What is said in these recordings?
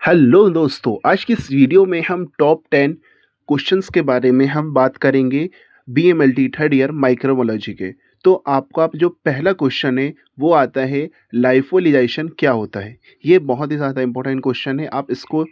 Hello दोस्तों, आज की इस वीडियो में हम टॉप 10 क्वेश्चंस के बारे में हम बात करेंगे बीएमएलटी थर्ड ईयर माइक्रोबायोलॉजी के। तो आपका जो पहला क्वेश्चन है वो आता है, लाइफोलिजाइजेशन क्या होता है। ये बहुत ही ज़्यादा इंपॉर्टेंट क्वेश्चन है, आप इसको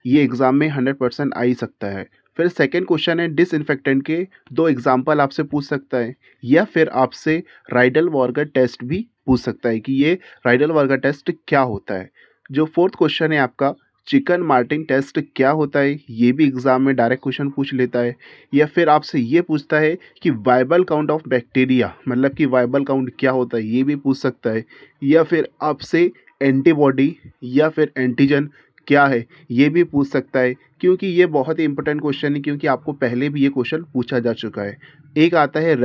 ये एग्ज़ाम में 100% आ ही सकता है। फिर सेकंड क्वेश्चन है, डिसइंफेक्टेंट के दो एग्जाम्पल आपसे पूछ सकता है, या फिर आपसे राइडल वार्गर टेस्ट भी पूछ सकता है कि ये राइडल वार्गर टेस्ट क्या होता है। जो फोर्थ क्वेश्चन है आपका, चिकन मार्टिन टेस्ट क्या होता है, ये भी एग्ज़ाम में डायरेक्ट क्वेश्चन पूछ लेता है। या फिर आपसे ये पूछता है कि वाइबल काउंट ऑफ बैक्टीरिया, मतलब कि वाइबल काउंट क्या होता है, ये भी पूछ सकता है। या फिर आपसे एंटीबॉडी या फिर एंटीजन क्या है, ये भी पूछ सकता है, क्योंकि ये बहुत ही इंपॉर्टेंट क्वेश्चन है, क्योंकि आपको पहले भी ये क्वेश्चन पूछा जा चुका है। एक आता है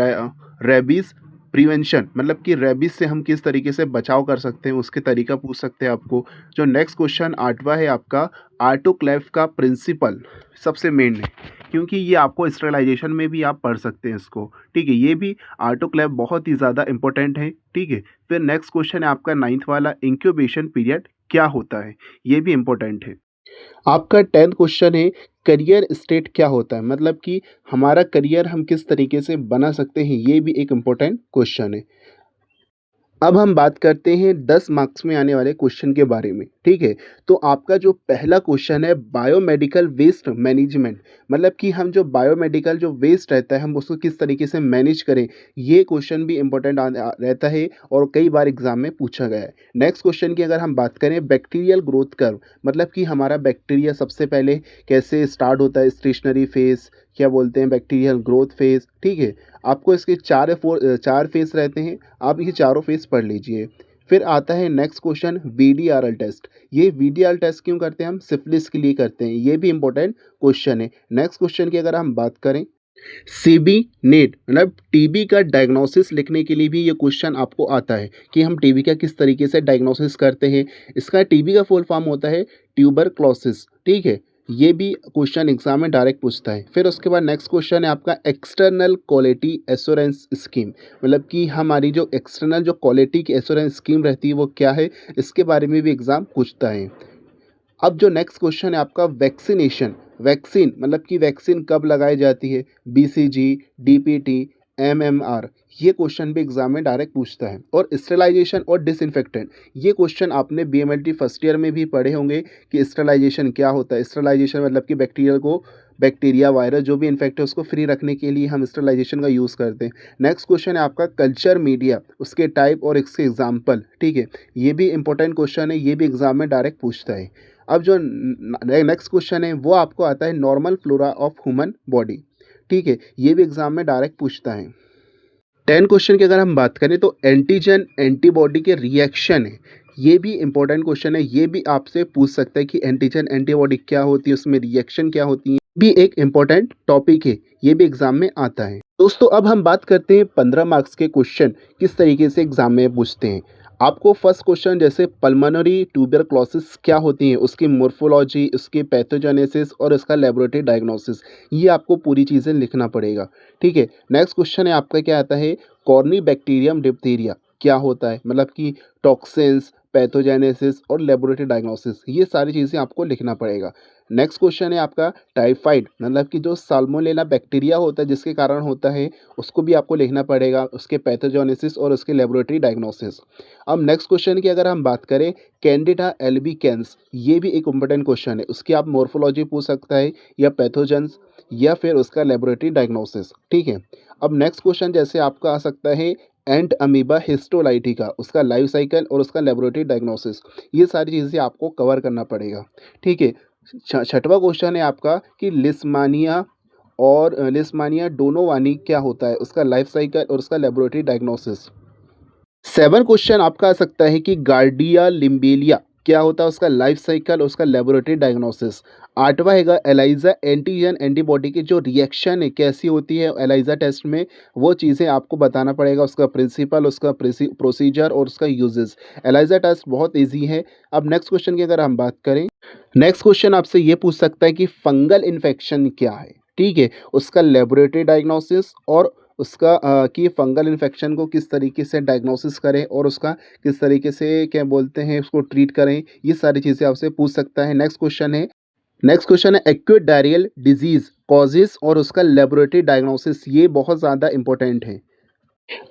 रेबीज़ प्रिवेंशन, मतलब कि रेबीज़ से हम किस तरीके से बचाव कर सकते हैं, उसके तरीका पूछ सकते हैं आपको। जो नेक्स्ट क्वेश्चन आठवां है आपका, ऑटोक्लेव का प्रिंसिपल सबसे मेन है, क्योंकि ये आपको स्टरलाइजेशन में भी आप पढ़ सकते हैं इसको। ठीक है, ये भी ऑटोक्लेव बहुत ही ज़्यादा इंपॉर्टेंट है। ठीक है, फिर नेक्स्ट क्वेश्चन है आपका नाइन्थ वाला, इंक्यूबेशन पीरियड क्या होता है, ये भी इम्पोर्टेंट है। आपका 10th क्वेश्चन है, करियर स्टेट क्या होता है, मतलब कि हमारा करियर हम किस तरीके से बना सकते हैं, ये भी एक इम्पोर्टेंट क्वेश्चन है। अब हम बात करते हैं 10 मार्क्स में आने वाले क्वेश्चन के बारे में। ठीक है, तो आपका जो पहला क्वेश्चन है, बायोमेडिकल वेस्ट मैनेजमेंट, मतलब कि हम जो बायोमेडिकल जो वेस्ट रहता है हम उसको किस तरीके से मैनेज करें, ये क्वेश्चन भी इंपॉर्टेंट रहता है और कई बार एग्जाम में पूछा गया है। नेक्स्ट क्वेश्चन की अगर हम बात करें, बैक्टीरियल ग्रोथ कर्व, मतलब कि हमारा बैक्टीरिया सबसे पहले कैसे स्टार्ट होता है, स्टेशनरी फेज, क्या बोलते हैं बैक्टीरियल ग्रोथ फेज। ठीक है, आपको इसके चार फेस रहते हैं, आप ये चारों फेस पढ़ लीजिए। फिर आता है नेक्स्ट क्वेश्चन, वीडीआरएल टेस्ट। ये वीडीआरएल टेस्ट क्यों करते हैं, हम सिफिलिस के लिए करते हैं, ये भी इंपॉर्टेंट क्वेश्चन है। नेक्स्ट क्वेश्चन की अगर हम बात करें, सीबी नेट, मतलब टीबी का डायग्नोसिस लिखने के लिए भी ये क्वेश्चन आपको आता है कि हम टीबी का किस तरीके से डायग्नोसिस करते हैं। इसका टीबी का फुल फॉर्म होता है ट्यूबरक्लोसिस। ठीक है, ये भी क्वेश्चन एग्जाम में डायरेक्ट पूछता है। फिर उसके बाद नेक्स्ट क्वेश्चन है आपका, एक्सटर्नल क्वालिटी एश्योरेंस स्कीम, मतलब कि हमारी जो एक्सटर्नल जो क्वालिटी की एश्योरेंस स्कीम रहती है वो क्या है, इसके बारे में भी एग्जाम पूछता है। अब जो नेक्स्ट क्वेश्चन है आपका, वैक्सीनेशन, वैक्सीन मतलब कि वैक्सीन कब लगाई जाती है, बीसीजी, डीपीटी, एमएमआर, ये क्वेश्चन भी एग्जाम में डायरेक्ट पूछता है। और स्टरलाइजेशन और डिसइंफेक्टेंट, ये क्वेश्चन आपने बीएमएलटी फर्स्ट ईयर में भी पढ़े होंगे कि स्टरलाइजेशन क्या होता है। स्टरलाइजेशन मतलब कि बैक्टीरिया वायरस जो भी इन्फेक्ट है उसको फ्री रखने के लिए हम स्टरलाइजेशन का यूज़ करते हैं। नेक्स्ट क्वेश्चन है आपका, कल्चर मीडिया, उसके टाइप और इसके एग्जाम्पल। ठीक है, ये भी इंपॉर्टेंट क्वेश्चन है, ये भी एग्जाम में डायरेक्ट पूछता है। अब जो नेक्स्ट क्वेश्चन है वो आपको आता है, normal flora of human body. ठीक है, ये भी एग्जाम में डायरेक्ट पूछता है। 10 क्वेश्चन की अगर हम बात करें तो एंटीजन एंटीबॉडी के रिएक्शन है, ये भी इंपॉर्टेंट क्वेश्चन है, ये भी आपसे पूछ सकता है कि एंटीजन एंटीबॉडी क्या होती है, उसमें रिएक्शन क्या होती है, भी एक इंपॉर्टेंट टॉपिक है, ये भी एग्जाम में आता है। दोस्तों अब हम बात करते हैं 15 मार्क्स के क्वेश्चन किस तरीके से एग्जाम में पूछते हैं। आपको फर्स्ट क्वेश्चन जैसे पल्मोनरी ट्यूबरक्लोसिस क्या होती है, उसकी मोर्फोलॉजी, उसकी पैथोजेनेसिस और इसका लेबोरेटरी डायग्नोसिस, ये आपको पूरी चीज़ें लिखना पड़ेगा। ठीक है, नेक्स्ट क्वेश्चन है आपका, क्या आता है, कॉर्नी बैक्टीरियम डिप्थीरिया क्या होता है, मतलब कि टॉक्सिन्स, पैथोजेनेसिस और लेबोरेटरी डायग्नोसिस, ये सारी चीज़ें आपको लिखना पड़ेगा। नेक्स्ट क्वेश्चन है आपका, टाइफाइड, मतलब कि जो साल्मोनेला बैक्टीरिया होता है जिसके कारण होता है, उसको भी आपको लिखना पड़ेगा, उसके पैथोजेनेसिस और उसके लेबोरेटरी डायग्नोसिस। अब नेक्स्ट क्वेश्चन की अगर हम बात करें, कैंडिडा एल्बिकेंस, ये भी एक इम्पोर्टेंट क्वेश्चन है, उसकी आप मोर्फोलॉजी पूछ सकता है या पैथोजेंस या फिर उसका लेबोरेटरी डायग्नोसिस। ठीक है, अब नेक्स्ट क्वेश्चन जैसे आपका आ सकता है, एंट अमीबा हिस्टोलाइटिका, उसका लाइफ साइकिल और उसका लेबोरेटरी डायग्नोसिस, ये सारी चीज़ें आपको कवर करना पड़ेगा। ठीक है, छठवां क्वेश्चन है आपका कि लिस्मानिया और लिस्मानिया डोनोवानी क्या होता है, उसका लाइफ साइकिल और उसका लेबोरेटरी डायग्नोसिस। सेवन क्वेश्चन आपका आ सकता है कि गार्डिया लिम्बेलिया क्या होता है, उसका लाइफ साइकिल और उसका लेबोरेटरी डायग्नोसिस। आठवां हैगा, एलाइजा एंटीजन एंटीबॉडी की जो रिएक्शन है कैसी होती है एलाइजा टेस्ट में, वो चीज़ें आपको बताना पड़ेगा, उसका प्रिंसिपल, उसका प्रोसीजर और उसका यूजेस। एलाइजा टेस्ट बहुत ईजी है। अब नेक्स्ट क्वेश्चन की अगर हम बात करें, नेक्स्ट क्वेश्चन आपसे ये पूछ सकता है कि फंगल इन्फेक्शन क्या है। ठीक है, उसका लेबोरेटरी डायग्नोसिस और उसका कि फंगल इन्फेक्शन को किस तरीके से डायग्नोसिस करें और उसका किस तरीके से क्या बोलते हैं उसको ट्रीट करें, ये सारी चीज़ें आपसे पूछ सकता है। नेक्स्ट क्वेश्चन है एक्यूट डायरियल डिजीज़ कॉजेज़ और उसका लैबोरेटरी डायग्नोसिस, ये बहुत ज़्यादा इम्पोर्टेंट है।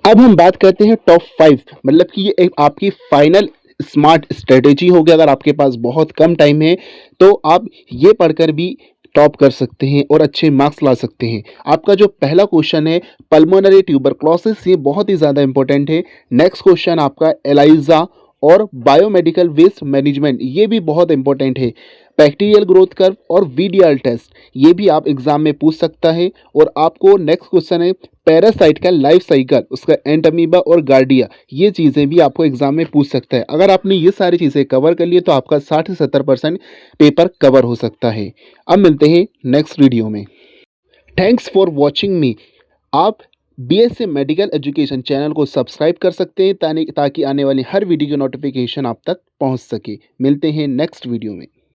अब हम बात करते हैं टॉप 5, मतलब कि ये एक आपकी फाइनल स्मार्ट स्ट्रेटेजी होगी। अगर आपके पास बहुत कम टाइम है तो आप ये पढ़कर भी टॉप कर सकते हैं और अच्छे मार्क्स ला सकते हैं। आपका जो पहला क्वेश्चन है पल्मोनरी ट्यूबरक्लोसिस, ये बहुत ही ज़्यादा इंपॉर्टेंट है। नेक्स्ट क्वेश्चन आपका एलाइजा और बायोमेडिकल वेस्ट मैनेजमेंट, ये भी बहुत इंपॉर्टेंट है। बैक्टीरियल ग्रोथ कर्व और वीडीआर टेस्ट, ये भी आप एग्जाम में पूछ सकता है। और आपको नेक्स्ट क्वेश्चन है पैरासाइट का लाइफ साइकिल, उसका एंटमीबा और गार्डिया, ये चीज़ें भी आपको एग्जाम में पूछ सकता है। अगर आपने ये सारी चीज़ें कवर कर लिए तो आपका 60 से 70% पेपर कवर हो सकता है। अब मिलते हैं नेक्स्ट वीडियो में। थैंक्स फॉर वॉचिंग मी। आप बीएससी मेडिकल एजुकेशन चैनल को सब्सक्राइब कर सकते हैं ताकि आने वाली हर वीडियो की नोटिफिकेशन आप तक पहुंच सके। मिलते हैं नेक्स्ट वीडियो में।